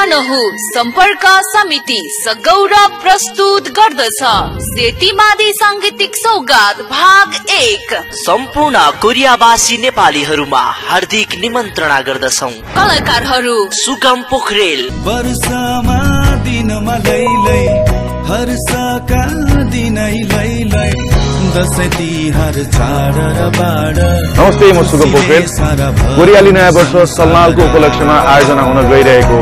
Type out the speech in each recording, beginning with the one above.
तनहु सम्पर्क समिति सगौरव प्रस्तुत गर्दछ सेतीमादी सांगीतिक सौगात भाग 1। सम्पूर्ण कोरियावासी नेपालीहरूमा हार्दिक निमन्त्रणा गर्दछौं। कलाकारहरू सुगम पोखरेल, वर्षमा दिनमा लैलै हर्षका दिनै लैलै दशैं तिहार चाड र बाड। नमस्ते, म सुगम पोखरेल। कोरियाली नयाँ वर्ष सलनालको उपलक्ष्यमा आयोजना हुन गइरहेको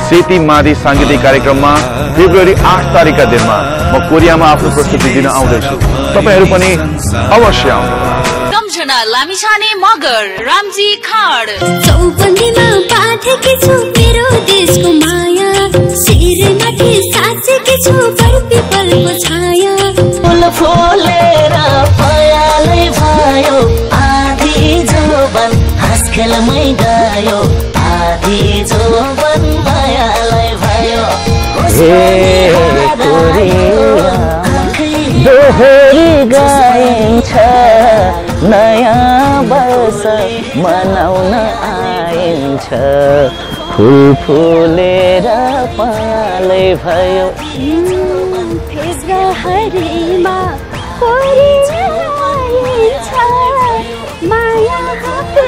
सेती मादी सांगीतिक कार्यक्रममा फेब्रुअरी 8 तारिकका दिनमा म कोरियामा आफ्नो प्रस्तुति दिन आउँदैछु। तपाईहरू पनि अवश्य आउनुहोला। सम्झना लामिछाने मगर रामजी खाड। चौबन्दीमा पाठेकी छु मेरो देशको माया, शिरमाथि साचेकी छु पिपलको छाया। फूल फुलेर पयालै भयो, आधी जोबन हाँसखेलमै गयो, आधी जोबन मायालै भयो। दोहोरी गाइन्छ नयाँ वर्ष मनाउन आइन्छ, फूल फुलेर पयालै भयो। फेसबुकमा कोरियाइन्छ माया हातको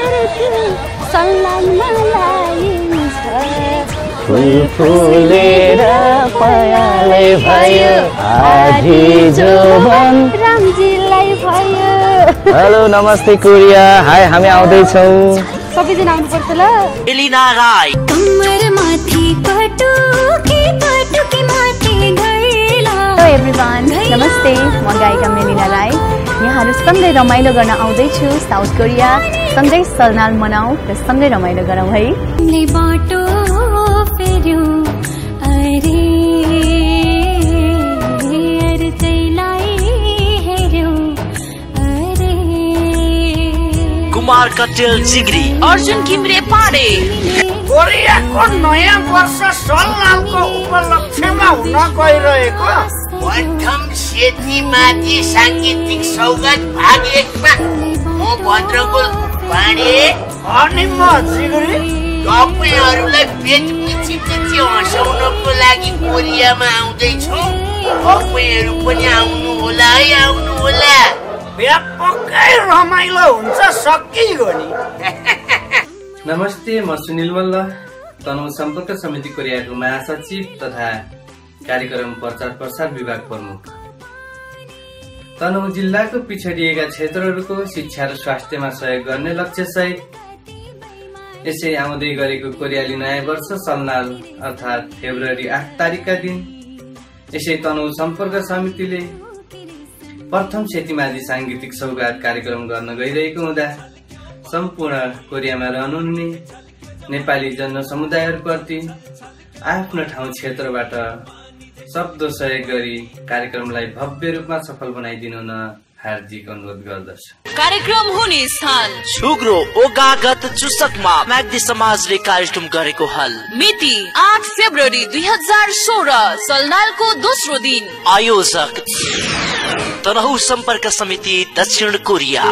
सल्लामा लाइन्छ, फूल फुलेर पयालै भयो, आधी जोबन रामजीलाई भयो। हेलो, नमस्ते कोरिया। हाय, हामी आउँदैछौँ। सबैजना आउनुपर्छ ल। एलिना राई, कम्मर माथि पटुकी माथि गइला। हेलो एभ्रिवान, नमस्ते, म गायिका मेलिना राई। यहाँहरू सँगै रमाइलो गर्न आउँदैछु साउथ कोरिया। सँगै सलनाल मनाऊ र सँगै रमाइलो गरौँ है। बाटो फेर्यो अरे अर्दैलाई हेर्यो अरे। कुमार कटेल जिग्री, अर्जुन किमरे पाडे। कोरियाको नयाँ वर्ष सलनालको उपलक्ष्यमा हुन गइरहेको प्रथम सेतीमादी सांगीतिक सौगात भाग 1 मा म भद्रगोल पाडे अनि म जिग्री तपाईहरुलाई बेचबिची हँसाउनको लागि कोरियामा आउँदैछु। तपाईहरु पनि आउनु होला है, आउनु होला। व्यापकै रमाइलो हुन्छ, सकियो नि। नमस्ते, म सुनिल मल्ल, तनहु सम्पर्क समिति कोरियाको महासचिव तथा कार्यक्रम प्रचार प्रसार विभाग प्रमुख। तनहु जिल्लाको पिछडिएका क्षेत्रहरूको शिक्षा र स्वास्थ्यमा सहयोग गर्ने लक्ष्य सहित यसै आउँदै गरेको कोरियाली नयाँ वर्ष सलनाल अर्थात् फेब्रुअरी 8 तारिकका दिन यसै तनहु सम्पर्क समितिले प्रथम सेतीमादी सांगीतिक सौगात कार्यक्रम गर्न गइरहेको हुँदा सम्पूर्ण कोरियामा रहनुहुने नेपाली जनसमुदायहरूप्रति आफ्नो ठाउँ क्षेत्रबाट सक्दो सहयोग गरी कार्यक्रमलाई भव्य रूपमा सफल बनाइदिनु न हार्दिक अनुरोध गर्दछु। कार्यक्रम हुने स्थान छुग्रो ओगागत चुसकमा म्याग्दी समाजले कार्यक्रम गरेको हल। मिति 8 फेब्रुअरी 2016 सलनालको दोस्रो दिन। आयोजक तनहु सम्पर्क समिति दक्षिण कोरिया।